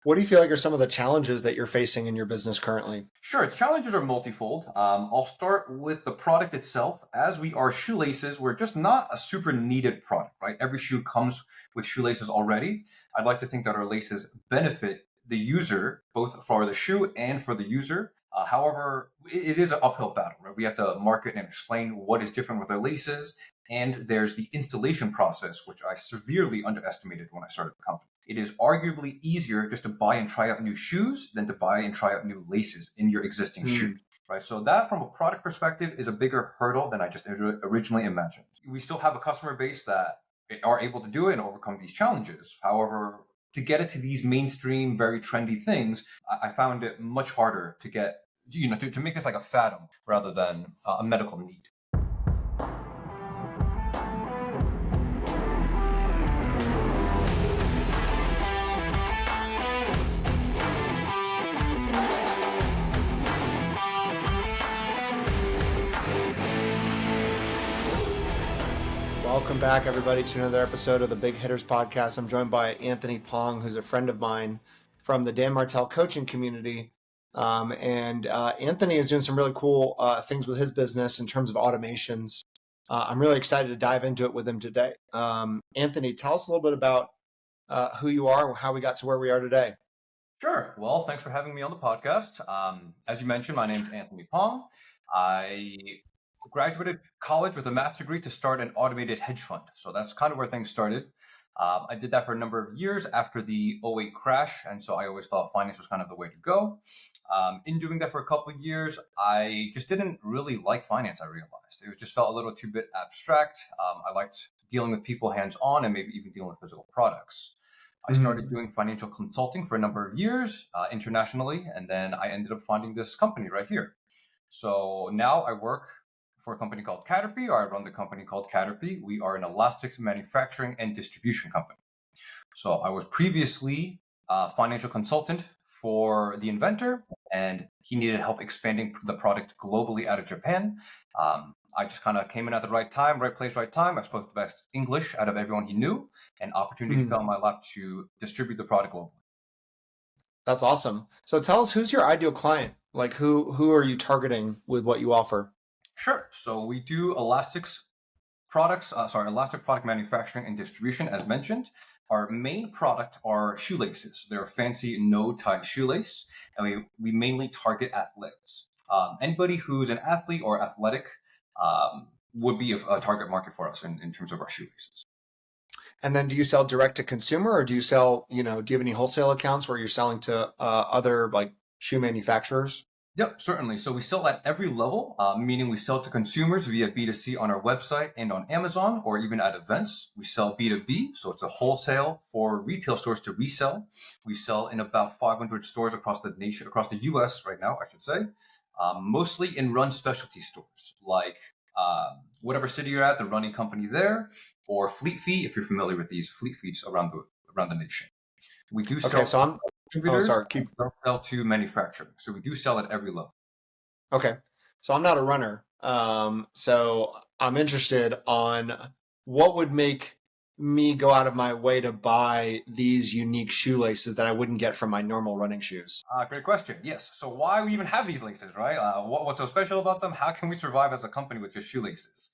What do you feel like are some of the challenges that you're facing in your business currently? Sure, challenges are multifold. I'll start with the product itself. As we are shoelaces, we're just not a super needed product, right? Every shoe comes with shoelaces already. I'd like to think that our laces benefit the user, both for the shoe and for the user. However, it is an uphill battle, right? We have to market and explain what is different with our laces. And there's the installation process, which I severely underestimated when I started the company. It is arguably easier just to buy and try out new shoes than to buy and try out new laces in your existing shoe. Hmm. Right. So that from a product perspective is a bigger hurdle than I just originally imagined. We still have a customer base that are able to do it and overcome these challenges. However, to get it to these mainstream, very trendy things, I found it much harder to get, to make this like a fathom rather than a medical need. Welcome back, everybody, to another episode of the Big Hitters Podcast. I'm joined by Anthony Pong, who's a friend of mine from the Dan Martell coaching community. Anthony is doing some really cool things with his business in terms of automations. I'm really excited to dive into it with him today. Anthony, tell us a little bit about who you are and how we got to where we are today. Sure. Well, thanks for having me on the podcast. As you mentioned, my name's Anthony Pong. I graduated college with a math degree to start an automated hedge fund. So that's kind of where things started. I did that for a number of years after the '08 crash. And so I always thought finance was kind of the way to go. In doing that for a couple of years, I just didn't really like finance, I realized. It just felt a little too bit abstract. I liked dealing with people hands-on and maybe even dealing with physical products. I started doing financial consulting for a number of years internationally, and then I ended up finding this company right here. So now I work for a company called Caterpie, or I run the company called Caterpie. We are an elastics manufacturing and distribution company. So I was previously a financial consultant for the inventor, and he needed help expanding the product globally out of Japan. I just kind of came in at the right time, right place, right time. I spoke the best English out of everyone he knew, and opportunity fell in my lap to distribute the product globally. That's awesome. So tell us, who's your ideal client? Like who are you targeting with what you offer? Sure. So we do elastic product manufacturing and distribution, as mentioned. Our main product are shoelaces. They're a fancy no-tie shoelace, and we mainly target athletes. Anybody who's an athlete or athletic would be a target market for us in terms of our shoelaces. And then do you sell direct to consumer, or do you sell, do you have any wholesale accounts where you're selling to other like shoe manufacturers? Yep, certainly. So we sell at every level, meaning we sell to consumers via B2C on our website and on Amazon, or even at events. We sell B2B, so it's a wholesale for retail stores to resell. We sell in about 500 stores across the nation, across the US right now, I should say, mostly in run specialty stores, like whatever city you're at, the running company there, or Fleet Feet, if you're familiar with these Fleet Feets around the nation. We do Okay, sell so distributors, sorry, keep. don't sell to manufacturing. So we do sell at every level. Okay. So I'm not a runner. So I'm interested on what would make me go out of my way to buy these unique shoelaces that I wouldn't get from my normal running shoes. Great question. Yes. So why we even have these laces, right? What's so special about them? How can we survive as a company with just shoelaces?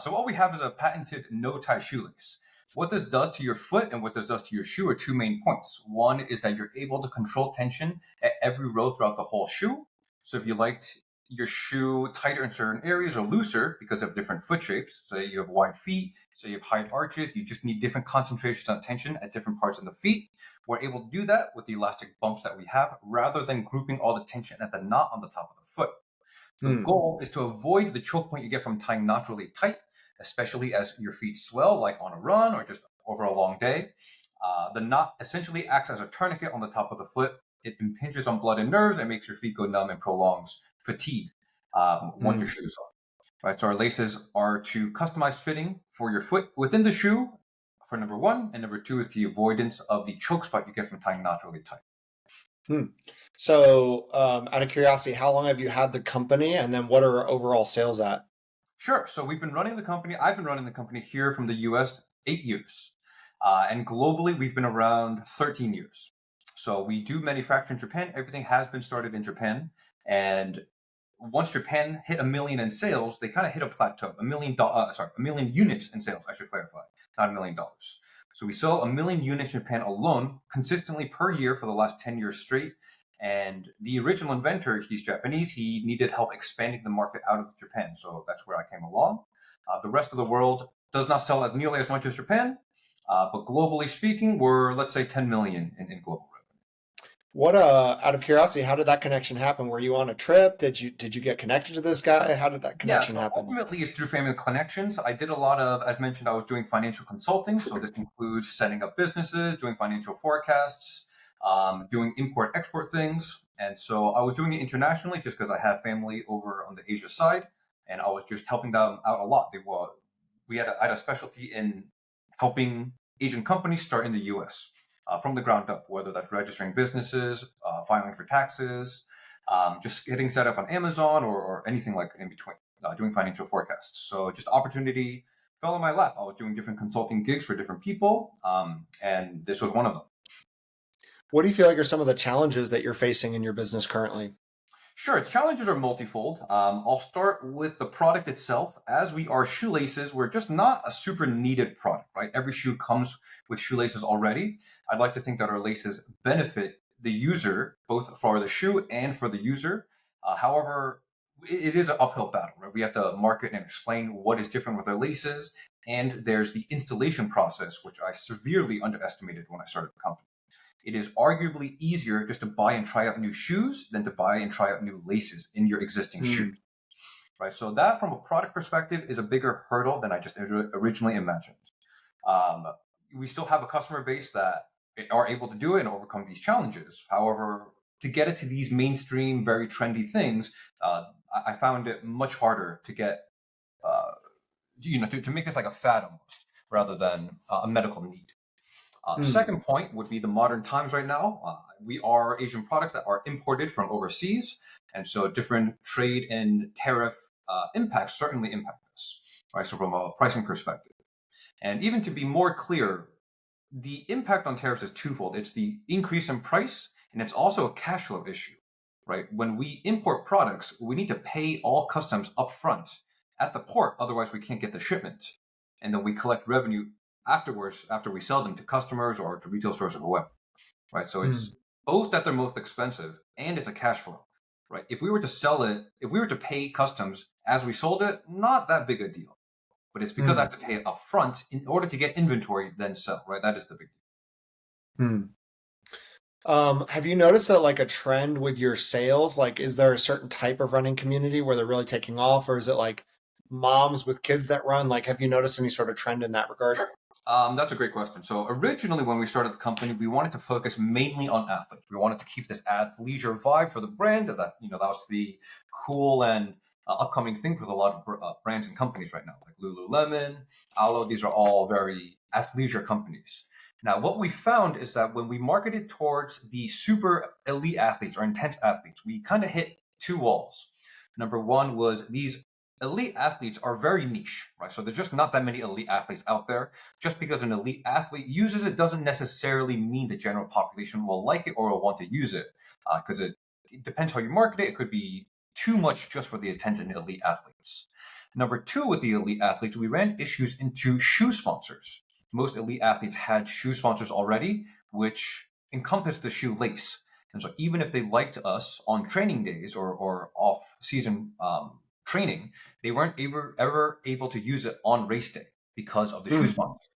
So what we have is a patented no-tie shoelace. What this does to your foot and what this does to your shoe are two main points. One is that you're able to control tension at every row throughout the whole shoe. So if you liked your shoe tighter in certain areas or looser because of different foot shapes, say you have wide feet, so you have high arches, you just need different concentrations of tension at different parts of the feet. We're able to do that with the elastic bumps that we have rather than grouping all the tension at the knot on the top of the foot. The goal is to avoid the choke point you get from tying knots really tight, especially as your feet swell, like on a run or just over a long day. The knot essentially acts as a tourniquet on the top of the foot. It impinges on blood and nerves and makes your feet go numb and prolongs fatigue once your shoes off. Right, so our laces are to customize fitting for your foot within the shoe, for number one, and number two is the avoidance of the choke spot you get from tying knots really tight. So, out of curiosity, how long have you had the company, and then what are overall sales at? Sure. So I've been running the company here from the US 8 years. And globally, we've been around 13 years. So we do manufacture in Japan. Everything has been started in Japan. And once Japan hit 1 million in sales, they kind of hit a plateau. A million units in sales, I should clarify, not $1 million. So we sell 1 million units in Japan alone, consistently per year for the last 10 years straight. And the original inventor, he's Japanese. He needed help expanding the market out of Japan. So that's where I came along. The rest of the world does not sell as nearly as much as Japan. But globally speaking, we're, let's say, 10 million in global revenue. What out of curiosity, how did that connection happen? Were you on a trip? Did you get connected to this guy? How did that Yeah, connection so happen? ultimately it's through family connections. I did a lot of, as mentioned, I was doing financial consulting. So this includes setting up businesses, doing financial forecasts, doing import-export things. And so I was doing it internationally just because I have family over on the Asia side, and I was just helping them out a lot. I had a specialty in helping Asian companies start in the US from the ground up, whether that's registering businesses, filing for taxes, just getting set up on Amazon or anything like in between, doing financial forecasts. So just opportunity fell in my lap. I was doing different consulting gigs for different people, and this was one of them. What do you feel like are some of the challenges that you're facing in your business currently? Sure, challenges are multifold. I'll start with the product itself. As we are shoelaces, we're just not a super needed product, right? Every shoe comes with shoelaces already. I'd like to think that our laces benefit the user, both for the shoe and for the user. However, it is an uphill battle, right? We have to market and explain what is different with our laces. And there's the installation process, which I severely underestimated when I started the company. It is arguably easier just to buy and try out new shoes than to buy and try out new laces in your existing shoes, Hmm. right? So that, from a product perspective, is a bigger hurdle than I just originally imagined. Um, we still have a customer base that are able to do it and overcome these challenges. However, to get it to these mainstream, very trendy things, I found it much harder to get, uh, to make this like a fad almost, rather than a medical need. Hmm. Second point would be the modern times right now. We are Asian products that are imported from overseas. And so different trade and tariff impacts certainly impact us, right? So from a pricing perspective. And even to be more clear, the impact on tariffs is twofold. It's the increase in price, and it's also a cash flow issue, right? When we import products, we need to pay all customs upfront at the port, otherwise we can't get the shipment. And then we collect revenue afterwards after we sell them to customers or to retail stores or whoever, right? So Hmm. it's both that they're most expensive and it's a cash flow, right? If we were to sell it, if we were to pay customs as we sold it, not that big a deal. But it's because I Hmm. have to pay it upfront in order to get inventory, then sell, right? That is the big Hmm. Have you noticed that like a trend with your sales? Like, is there a certain type of running community where they're really taking off, or is it like moms with kids that run? Like, have you noticed any sort of trend in that regard? deal. That's a great question. So originally, when we started the company, we wanted to focus mainly on athletes. We wanted to keep this athleisure vibe for the brand. That was the cool and upcoming thing for a lot of brands and companies right now, like Lululemon, Alo. These are all very athleisure companies. Now, what we found is that when we marketed towards the super elite athletes or intense athletes, we kind of hit two walls. Number one was these elite athletes are very niche, right? So there's just not that many elite athletes out there. Just because an elite athlete uses it doesn't necessarily mean the general population will like it or will want to use it, because it depends how you market it. It could be too much just for the attention elite athletes. Number two, with the elite athletes, we ran issues into shoe sponsors. Most elite athletes had shoe sponsors already, which encompassed the shoelace. And so even if they liked us on training days or off season training, they weren't ever able to use it on race day because of the shoe Hmm. sponsor.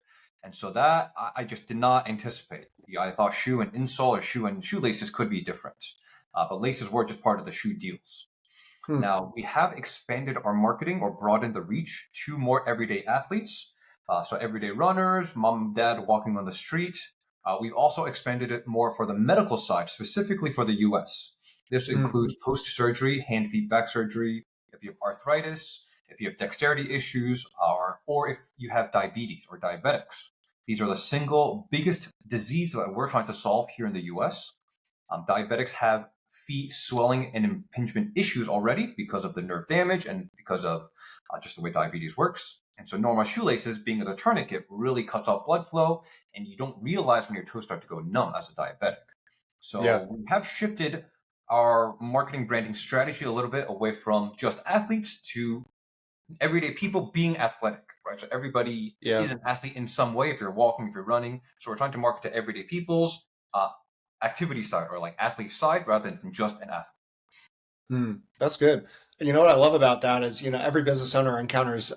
And so that I just did not anticipate. Yeah, I thought shoe and insole or shoe and shoelaces could be different, but laces were just part of the shoe deals. Hmm. Now we have expanded our marketing or broadened the reach to more everyday athletes. So everyday runners, mom and dad walking on the street. We've also expanded it more for the medical side, specifically for the US. This Hmm. includes post-surgery, hand, feet, back surgery, if you have arthritis, if you have dexterity issues, or if you have diabetes or diabetics. These are the single biggest disease that we're trying to solve here in the US. Diabetics have feet swelling and impingement issues already because of the nerve damage and because of just the way diabetes works. And so normal shoelaces, being a tourniquet, really cuts off blood flow, and you don't realize when your toes start to go numb as a diabetic. Yeah. So we have shifted our marketing branding strategy a little bit away from just athletes to everyday people being athletic, right? So everybody Yeah. is an athlete in some way. If you're walking, if you're running, so we're trying to market to everyday people's activity side or like athlete side rather than just an athlete. That's good. You know what I love about that is, every business owner encounters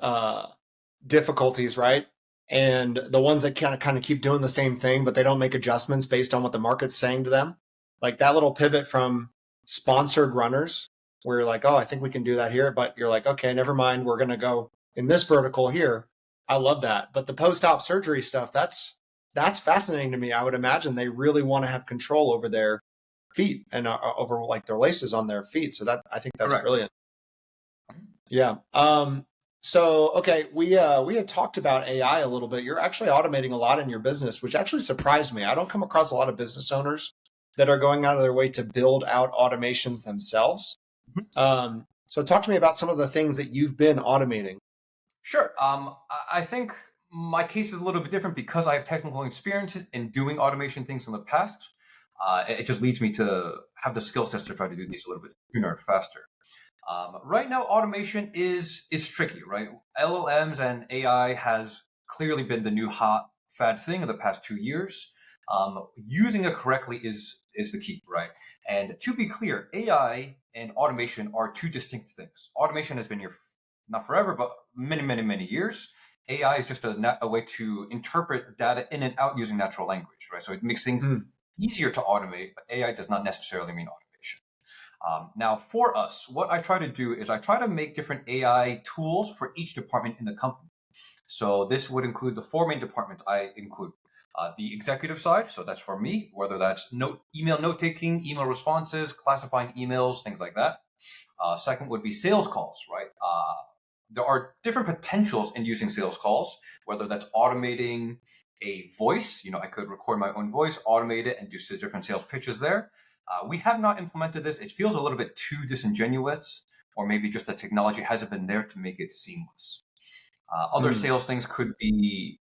difficulties, right? And the ones that kind of keep doing the same thing, but they don't make adjustments based on what the market's saying to them. Like that little pivot from sponsored runners, where you're like, oh, I think we can do that here, but you're like, okay, never mind, we're gonna go in this vertical here. I love that. But the post-op surgery stuff, that's fascinating to me. I would imagine they really want to have control over their feet and over like their laces on their feet. So that I think that's Correct. brilliant. Yeah. So okay, we had talked about AI a little bit. You're actually automating a lot in your business, which actually surprised me. I don't come across a lot of business owners that are going out of their way to build out automations themselves. So talk to me about some of the things that you've been automating. Sure. I think my case is a little bit different because I have technical experience in doing automation things in the past. It just leads me to have the skill sets to try to do these a little bit sooner and faster. Right now, automation is tricky, right? LLMs and AI has clearly been the new hot fad thing of the past 2 years. Using it correctly is the key, right? And to be clear, AI and automation are two distinct things. Automation has been here not forever, but many, many, many years. AI is just a way to interpret data in and out using natural language, right? So it makes things Mm, easier to automate, but AI does not necessarily mean automation. Now, for us, what I try to do is I try to make different AI tools for each department in the company. So this would include the four main departments I include. The executive side, so that's for me, whether that's email note taking, email responses, classifying emails, things like that. Second would be sales calls, right? There are different potentials in using sales calls, whether that's automating a voice. I could record my own voice, automate it, and do different sales pitches there. We have not implemented this. It feels a little bit too disingenuous, or maybe just the technology hasn't been there to make it seamless. Other mm, sales things could be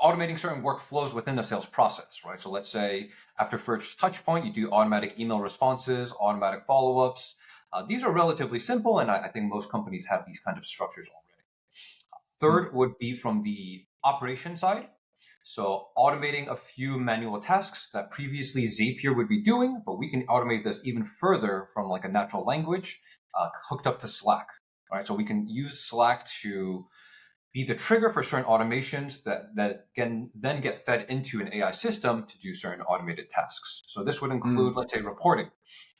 automating certain workflows within the sales process, right? So let's say after first touch point, you do automatic email responses, automatic follow-ups. These are relatively simple, and I think most companies have these kind of structures already. mm, Third would be from the operation side. So automating a few manual tasks that previously Zapier would be doing, but we can automate this even further from like a natural language hooked up to Slack. Right, so we can use Slack to be the trigger for certain automations that can then get fed into an AI system to do certain automated tasks. So this would include, mm, let's say, reporting.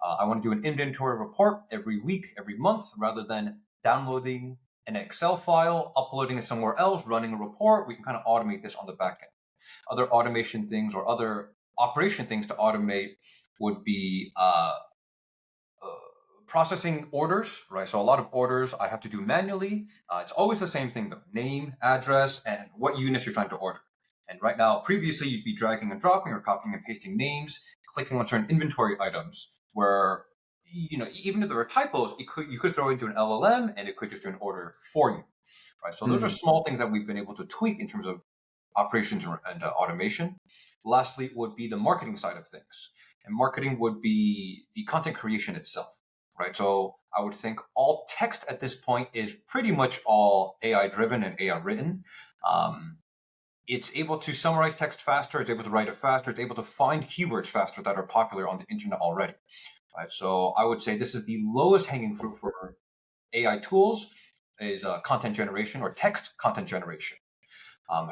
I want to do an inventory report every week, every month, rather than downloading an Excel file, uploading it somewhere else, running a report. We can kind of automate this on the back end. Other automation things or other operation things to automate would be uh, processing orders, right? So a lot of orders I have to do manually. It's always the same thing though: name, address, and what units you're trying to order. And right now, previously you'd be dragging and dropping or copying and pasting names, clicking on certain inventory items where even if there were typos, you could throw into an LLM and it could just do an order for you, right? So those are mm, small things that we've been able to tweak in terms of operations and automation. Lastly, would be the marketing side of things, and marketing would be the content creation itself, right? So I would think all text at this point is pretty much all AI driven and AI written. Um, it's able to summarize text faster. It's able to write it faster. It's able to find keywords faster that are popular on the internet already, right? So I would say this is the lowest hanging fruit for AI tools is content generation or text content generation.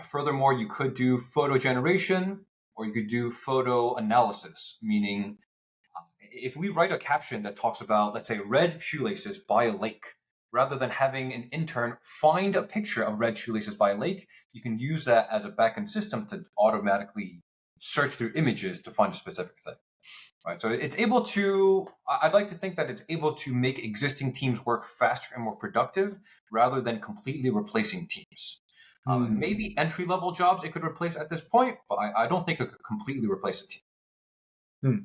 Furthermore, you could do photo generation or you could do photo analysis, meaning if we write a caption that talks about, let's say, red shoelaces by a lake, rather than having an intern find a picture of red shoelaces by a lake, you can use that as a backend system to automatically search through images to find a specific thing. Right. So it's able to, I'd like to think that it's able to make existing teams work faster and more productive rather than completely replacing teams. mm. Maybe entry level jobs it could replace at this point, but I don't think it could completely replace a team. Hmm.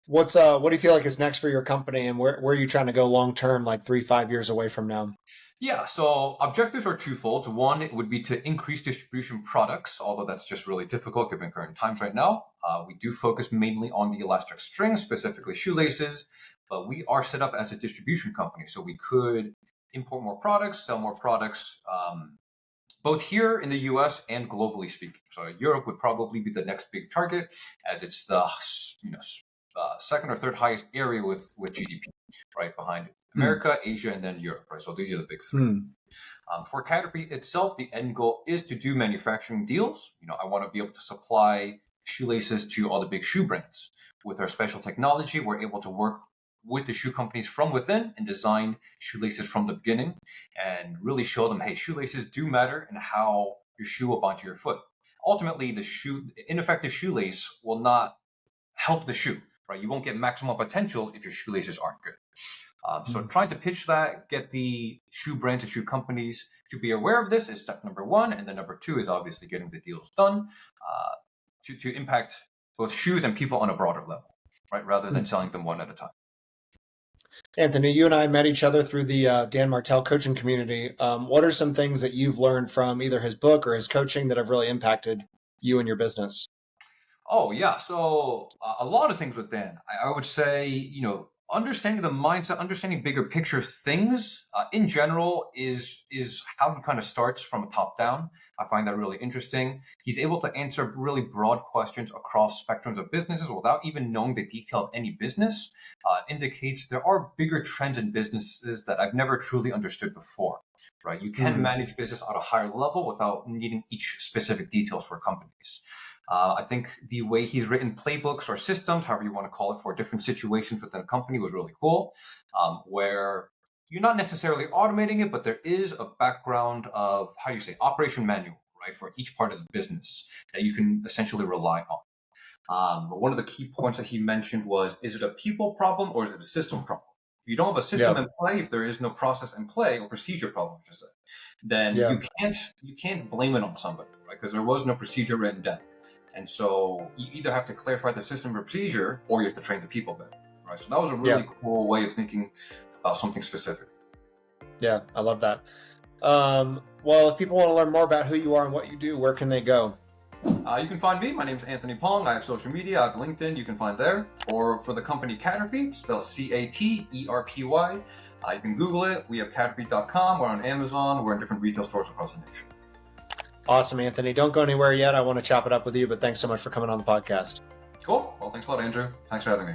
What do you feel like is next for your company, and where are you trying to go long term, like 3, 5 years away from now? Yeah, so objectives are twofold. One, it would be to increase distribution products, although that's just really difficult given current times right now. We do focus mainly on the elastic strings, specifically shoelaces, but we are set up as a distribution company. So we could import more products, sell more products, both here in the US and globally speaking. So Europe would probably be the next big target, as it's the second or third highest area with GDP, right behind Hmm. America, Asia, and then Europe. Right, so these are the big three. Hmm. For Caterpie itself, the end goal is to do manufacturing deals. I want to be able to supply shoelaces to all the big shoe brands. With our special technology, we're able to work with the shoe companies from within and design shoelaces from the beginning and really show them, hey, shoelaces do matter and how your shoe will bind to your foot. Ultimately, ineffective shoelace will not help the shoe, right? You won't get maximum potential if your shoelaces aren't good. So Hmm. trying to pitch that, get the shoe brands and shoe companies to be aware of this is step number one. And then number two is obviously getting the deals done to impact both shoes and people on a broader level, right? Rather than selling them one at a time. Anthony, you and I met each other through the Dan Martell coaching community. What are some things that you've learned from either his book or his coaching that have really impacted you and your business? Oh yeah, so a lot of things with Dan. I would say, understanding the mindset, understanding bigger picture things in general is how he kind of starts from a top down. I find that really interesting. He's able to answer really broad questions across spectrums of businesses without even knowing the detail of any business. Indicates there are bigger trends in businesses that I've never truly understood before. Right, you can Hmm. manage business at a higher level without needing each specific details for companies. I think the way he's written playbooks or systems, however you want to call it, for different situations within a company was really cool, where you're not necessarily automating it, but there is a background of, how do you say, operation manual, right, for each part of the business that you can essentially rely on. But one of the key points that he mentioned was, is it a people problem or is it a system problem? If you don't have a system Yeah. in play, if there is no process in play or procedure problem, I should say, then Yeah. you can't blame it on somebody, right? Because there was no procedure written down. And so you either have to clarify the system or procedure or you have to train the people better, right? So that was a Yeah. really cool way of thinking about something specific. Yeah. I love that. Well, if people want to learn more about who you are and what you do, where can they go? You can find me. My name is Anthony Pong. I have social media. I have LinkedIn. You can find there. Or for the company Caterpie, spelled Caterpy. You can Google it. We have caterpie.com. We're on Amazon. We're in different retail stores across the nation. Awesome, Anthony. Don't go anywhere yet. I want to chop it up with you, but thanks so much for coming on the podcast. Cool. Well, thanks a lot, Andrew. Thanks for having me.